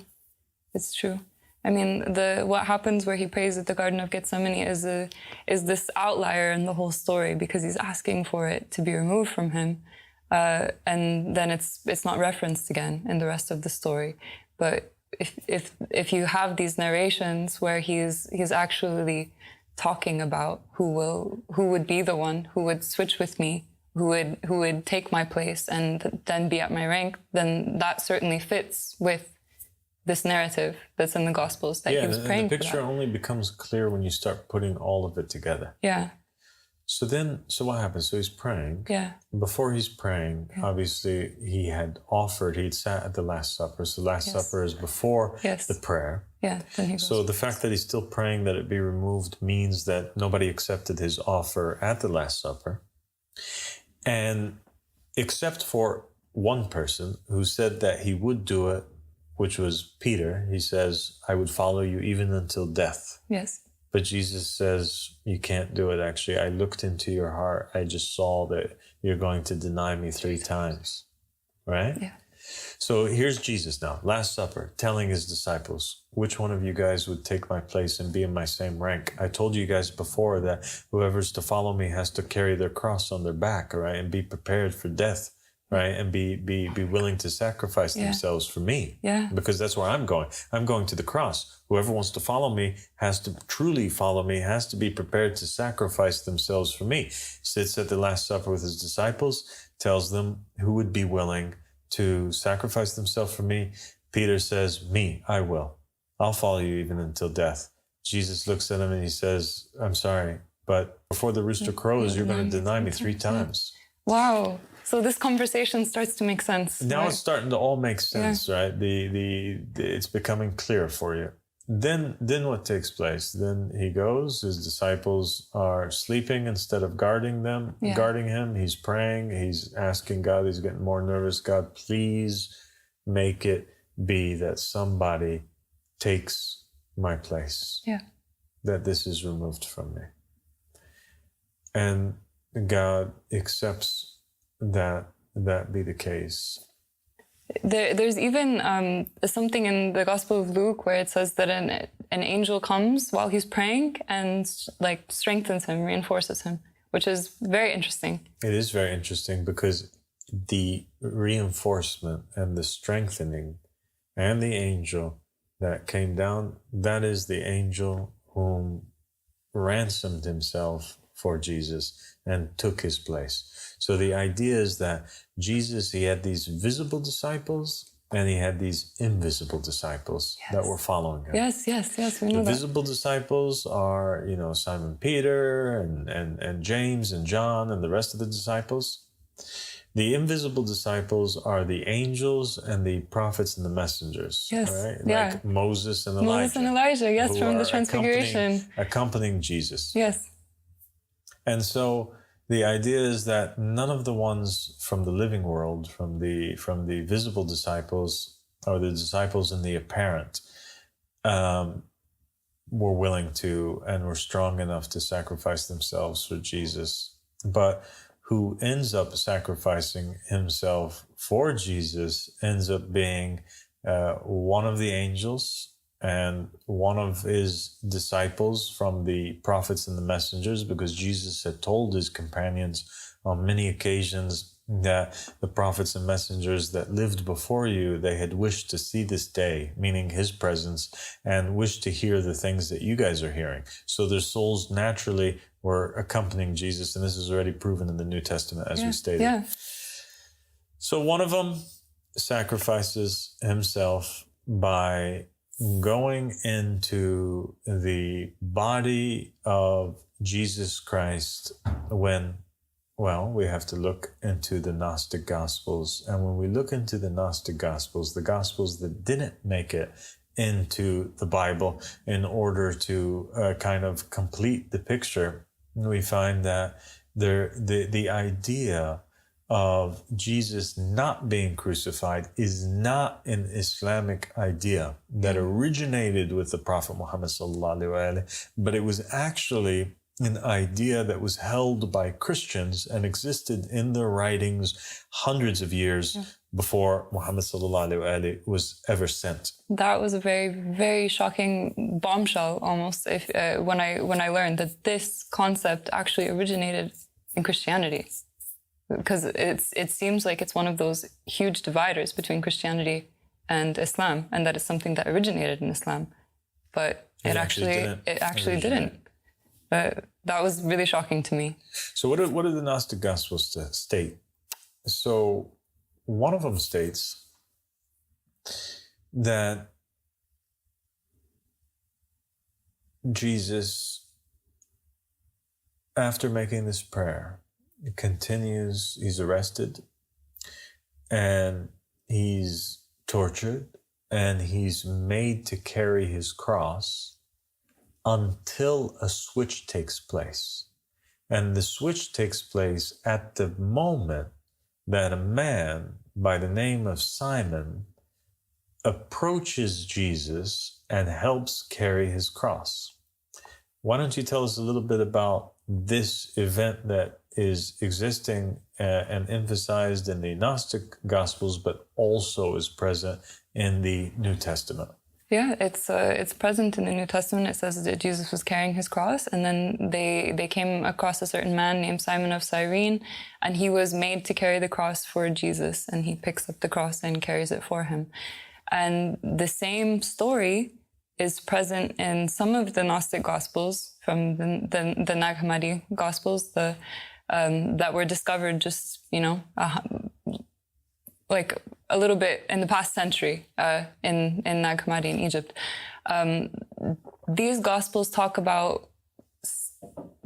It's true. I mean, what happens where he prays at the Garden of Gethsemane is this outlier in the whole story, because he's asking for it to be removed from him, and then it's not referenced again in the rest of the story. But if you have these narrations where he's actually talking about who would be the one who would switch with me, who would take my place and then be at my rank, then that certainly fits with this narrative that's in the Gospels that he was praying for. The picture only becomes clear when you start putting all of it together. Yeah. So what happens? So he's praying. Yeah. Before he's praying, obviously he'd sat at the Last Supper. So the Last Supper is before the prayer. Yeah. So the fact that he's still praying that it be removed means that nobody accepted his offer at the Last Supper. And except for one person who said that he would do it, which was Peter. He says, I would follow you even until death. Yes. But Jesus says, you can't do it. Actually, I looked into your heart. I just saw that you're going to deny me 3 times. Right? Yeah. So here's Jesus now, Last Supper, telling his disciples, which one of you guys would take my place and be in my same rank? I told you guys before that whoever's to follow me has to carry their cross on their back, right? And be prepared for death. Right, and be willing to sacrifice themselves for me. Yeah. Because that's where I'm going. I'm going to the cross. Whoever wants to follow me has to truly follow me, has to be prepared to sacrifice themselves for me. Sits at the Last Supper with his disciples, tells them who would be willing to sacrifice themselves for me. Peter says, me, I will. I'll follow you even until death. Jesus looks at him and he says, I'm sorry, but before the rooster crows, you're going to deny me 3 times. Wow. So this conversation starts to make sense. Now right? It's starting to all make sense, right? It's becoming clear for you. Then what takes place? Then he goes, his disciples are sleeping instead of guarding him. He's praying, he's asking God, he's getting more nervous. God, please make it be that somebody takes my place. Yeah. That this is removed from me. And God accepts that be the case. There's even something in the Gospel of Luke where it says that an angel comes while he's praying and strengthens him, reinforces him, which is very interesting. It is very interesting because the reinforcement and the strengthening and the angel that came down, that is the angel whom ransomed himself for Jesus and took his place. So the idea is that Jesus, he had these visible disciples and he had these invisible disciples that were following him. Yes, we know The that. visible disciples are, Simon Peter and James and John and the rest of the disciples. The invisible disciples are the angels and the prophets and the messengers. Yes, right? yeah. Like Moses and Elijah. Moses and Elijah, yes, who from the are Transfiguration. accompanying Jesus. Yes. And so the idea is that none of the ones from the living world, from the visible disciples or the disciples in the apparent, were willing to and were strong enough to sacrifice themselves for Jesus. But who ends up sacrificing himself for Jesus ends up being one of the angels and one of his disciples from the prophets and the messengers, because Jesus had told his companions on many occasions that the prophets and messengers that lived before you, they had wished to see this day, meaning his presence, and wished to hear the things that you guys are hearing. So their souls naturally were accompanying Jesus, and this is already proven in the New Testament, as we stated. Yeah. So one of them sacrifices himself by going into the body of Jesus Christ when, well, we have to look into the Gnostic Gospels. And when we look into the Gnostic Gospels, the Gospels that didn't make it into the Bible in order to kind of complete the picture, we find that the idea of Jesus not being crucified is not an Islamic idea that originated with the Prophet Muhammad sallallahu alaihi wasallam, but it was actually an idea that was held by Christians and existed in their writings hundreds of years before Muhammad sallallahu alaihi wasallam was ever sent. That was a very, very shocking bombshell, almost, when I learned that this concept actually originated in Christianity. Because it seems like it's one of those huge dividers between Christianity and Islam, and that it's something that originated in Islam, but it actually didn't. That was really shocking to me. So what do the Gnostic Gospels state? So one of them states that Jesus, after making this prayer, continues, he's arrested and he's tortured and he's made to carry his cross until a switch takes place. And the switch takes place at the moment that a man by the name of Simon approaches Jesus and helps carry his cross. Why don't you tell us a little bit about this event that is existing and emphasized in the Gnostic Gospels, but also is present in the New Testament? Yeah, it's present in the New Testament. It says that Jesus was carrying his cross, and then they came across a certain man named Simon of Cyrene, and he was made to carry the cross for Jesus, and he picks up the cross and carries it for him. And the same story is present in some of the Gnostic Gospels, from the Nag Hammadi Gospels, that were discovered just, like a little bit in the past century in Nag Hammadi in Egypt. These Gospels talk about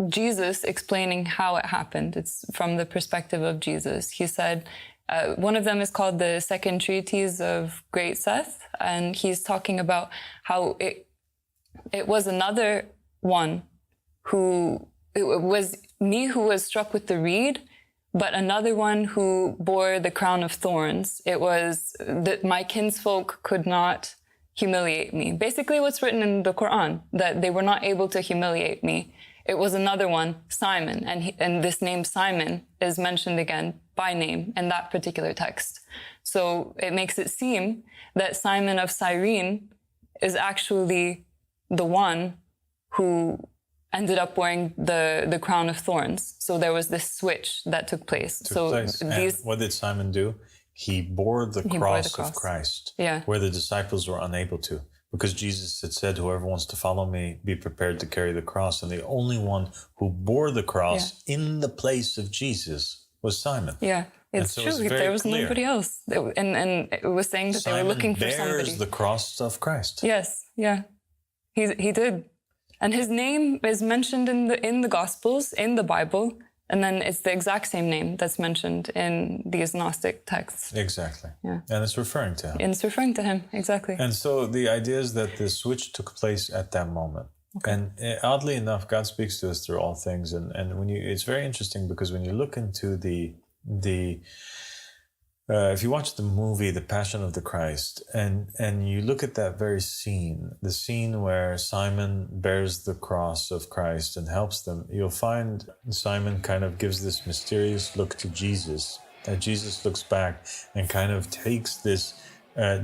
Jesus explaining how it happened. It's from the perspective of Jesus. He said, one of them is called the Second Treatise of Great Seth, and he's talking about how it was another one who, it was me who was struck with the reed, but another one who bore the crown of thorns. It was that my kinsfolk could not humiliate me. Basically what's written in the Quran, that they were not able to humiliate me. It was another one, Simon, and this name Simon is mentioned again by name in that particular text. So it makes it seem that Simon of Cyrene is actually the one who ended up wearing the crown of thorns. So there was this switch that took place. What did Simon do? He bore the cross of Christ, where the disciples were unable to. Because Jesus had said, whoever wants to follow me, be prepared to carry the cross. And the only one who bore the cross in the place of Jesus was Simon. Yeah. It's so true. There was nobody else. And it was saying that Simon they were looking for somebody. bears the cross of Christ. Yes, yeah. He did. And his name is mentioned in the Gospels, in the Bible, and then it's the exact same name that's mentioned in these Gnostic texts. Exactly. Yeah. And it's referring to him. And it's referring to him, exactly. And so the idea is that the switch took place at that moment. Okay. And oddly enough, God speaks to us through all things. And when it's very interesting because when you look into if you watch the movie The Passion of the Christ and you look at that very scene, the scene where Simon bears the cross of Christ and helps them, you'll find Simon kind of gives this mysterious look to Jesus. Jesus looks back and kind of takes this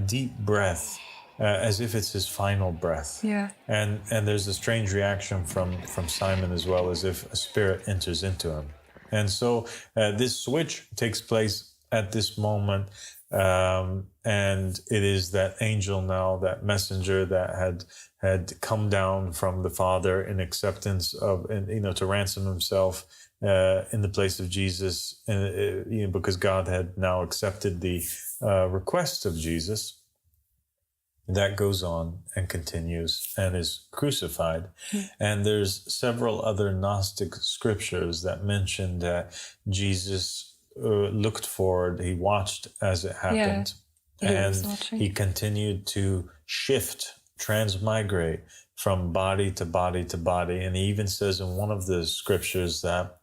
deep breath as if it's his final breath. Yeah. And there's a strange reaction from Simon as well, as if a spirit enters into him. And so this switch takes place at this moment, and it is that angel now, that messenger that had come down from the Father in acceptance of, to ransom himself in the place of Jesus, because God had now accepted the request of Jesus. That goes on and continues and is crucified. And there's several other Gnostic scriptures that mention that Jesus looked forward, he watched as it happened, and he continued to shift, transmigrate from body to body to body. And he even says in one of the scriptures that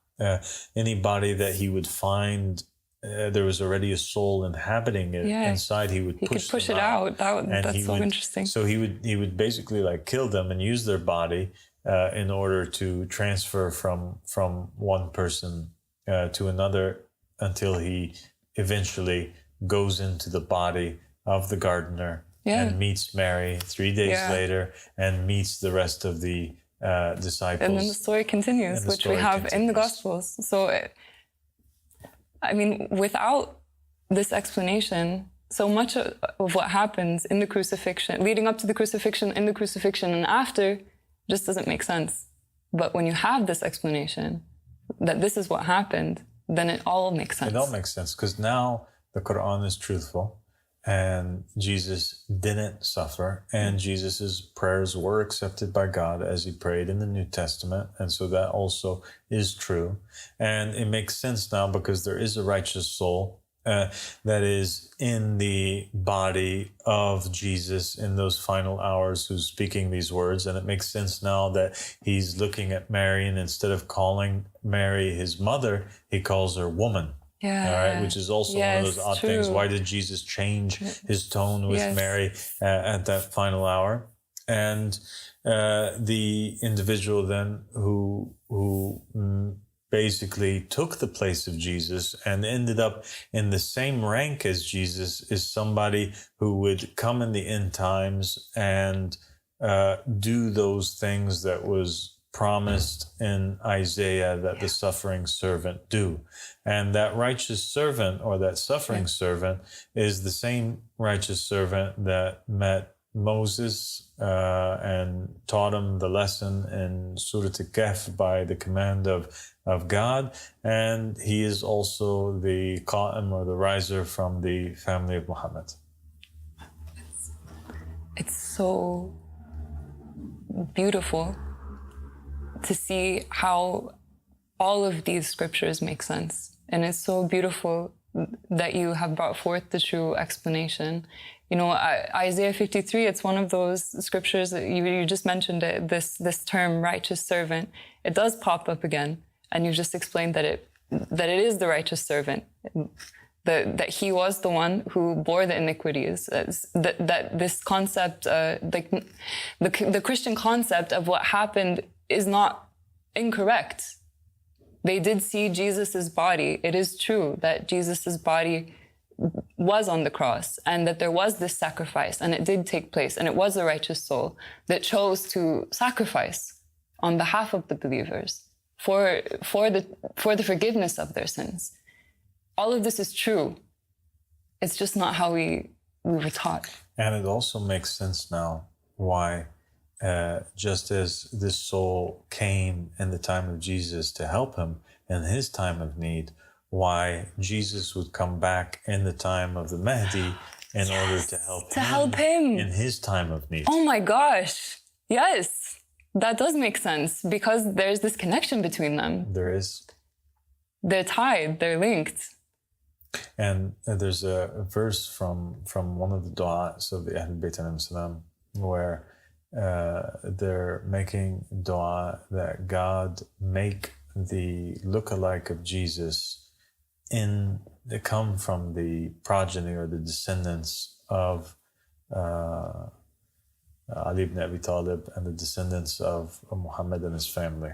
any body that he would find, there was already a soul inhabiting it inside, he would push it out. That's so interesting. So he would basically like kill them and use their body in order to transfer from one person to another, until he eventually goes into the body of the gardener and meets Mary 3 days later and meets the rest of the disciples. And then the story continues, which we have in the Gospels. So, without this explanation, so much of what happens in the crucifixion, leading up to the crucifixion, in the crucifixion, and after, just doesn't make sense. But when you have this explanation, that this is what happened, then it all makes sense. It all makes sense, because now the Quran is truthful and Jesus didn't suffer, and Jesus's prayers were accepted by God as he prayed in the New Testament. And so that also is true. And it makes sense now because there is a righteous soul that is in the body of Jesus in those final hours, who's speaking these words. And it makes sense now that he's looking at Mary, and instead of calling Mary his mother, he calls her woman. Yeah. All right, which is also one of those odd things. Why did Jesus change his tone with Mary at that final hour? And the individual then who basically took the place of Jesus and ended up in the same rank as Jesus is somebody who would come in the end times and do those things that was promised in Isaiah that the suffering servant do. And that righteous servant, or that suffering servant, is the same righteous servant that met Moses and taught him the lesson in Surah Al-Kahf by the command of God. And he is also the Qa'im, or the riser from the family of Muhammad. It's so beautiful to see how all of these scriptures make sense. And it's so beautiful that you have brought forth the true explanation. You know, Isaiah 53, it's one of those scriptures that you just mentioned it, this term, righteous servant. It does pop up again. And you just explained that it is the righteous servant, that he was the one who bore the iniquities, that this concept, the Christian concept of what happened is not incorrect. They did see Jesus's body. It is true that Jesus's body was on the cross, and that there was this sacrifice, and it did take place, and it was the righteous soul that chose to sacrifice on behalf of the believers for the forgiveness of their sins. All of this is true. It's just not how we were taught. And it also makes sense now why, just as this soul came in the time of Jesus to help him in his time of need, why Jesus would come back in the time of the Mahdi in order to help him in his time of need. Oh my gosh. Yes. That does make sense because there's this connection between them. There is. They're tied, they're linked. And there's a verse from one of the du'as of the Ahlul Bayt alayhim salam where they're making dua that God make the look-alike of Jesus come from the progeny or the descendants of Ali ibn Abi Talib and the descendants of Muhammad and his family.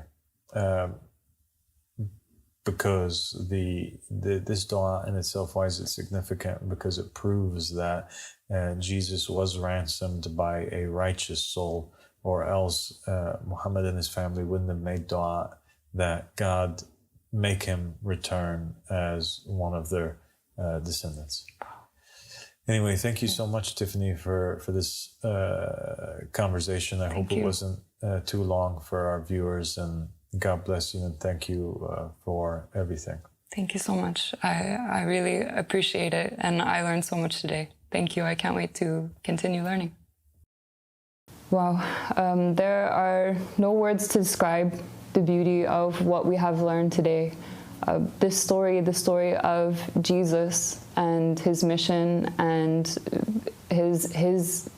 Because this dua in itself, why is it significant? Because it proves that Jesus was ransomed by a righteous soul, or else Muhammad and his family wouldn't have made dua that God make him return as one of their descendants. Anyway, thank you so much, Tiffany, for this conversation. I hope it wasn't too long for our viewers, and God bless you, and thank you for everything. Thank you so much. I really appreciate it, and I learned so much today. Thank you. I can't wait to continue learning. Wow. There are no words to describe the beauty of what we have learned today. This story, the story of Jesus and his mission and his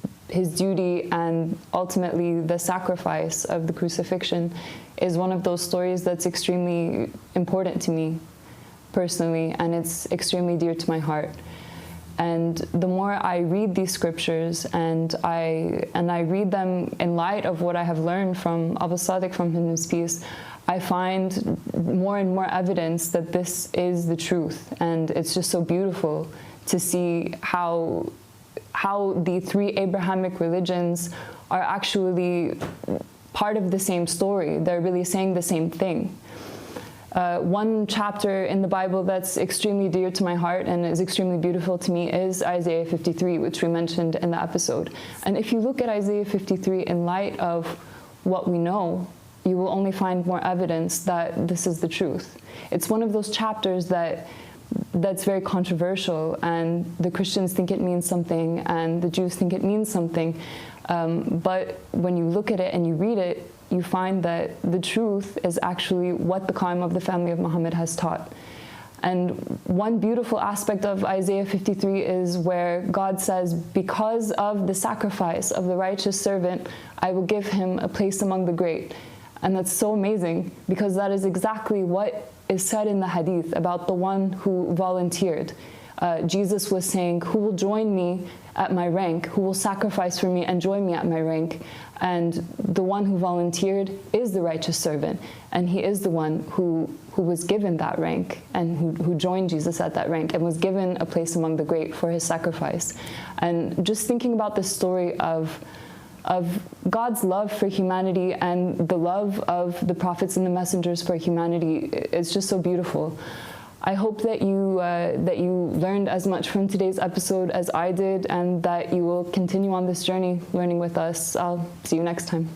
duty and ultimately the sacrifice of the crucifixion is one of those stories that's extremely important to me personally, and it's extremely dear to my heart. And the more I read these scriptures and I read them in light of what I have learned from Abu Sadiq, from his peace, I find more and more evidence that this is the truth. And it's just so beautiful to see how the three Abrahamic religions are actually part of the same story. They're really saying the same thing. One chapter in the Bible that's extremely dear to my heart and is extremely beautiful to me is Isaiah 53, which we mentioned in the episode. And if you look at Isaiah 53 in light of what we know, you will only find more evidence that this is the truth. It's one of those chapters that's very controversial, and the Christians think it means something and the Jews think it means something. But when you look at it and you read it, you find that the truth is actually what the Qaim of the family of Muhammad has taught. And one beautiful aspect of Isaiah 53 is where God says, because of the sacrifice of the righteous servant, I will give him a place among the great. And that's so amazing, because that is exactly what is said in the hadith about the one who volunteered. Jesus was saying, who will join me at my rank, who will sacrifice for me and join me at my rank? And the one who volunteered is the righteous servant, and he is the one who was given that rank and who joined Jesus at that rank and was given a place among the great for his sacrifice. And just thinking about this story of God's love for humanity and the love of the prophets and the messengers for humanity is just so beautiful. I hope that you learned as much from today's episode as I did, and that you will continue on this journey learning with us. I'll see you next time.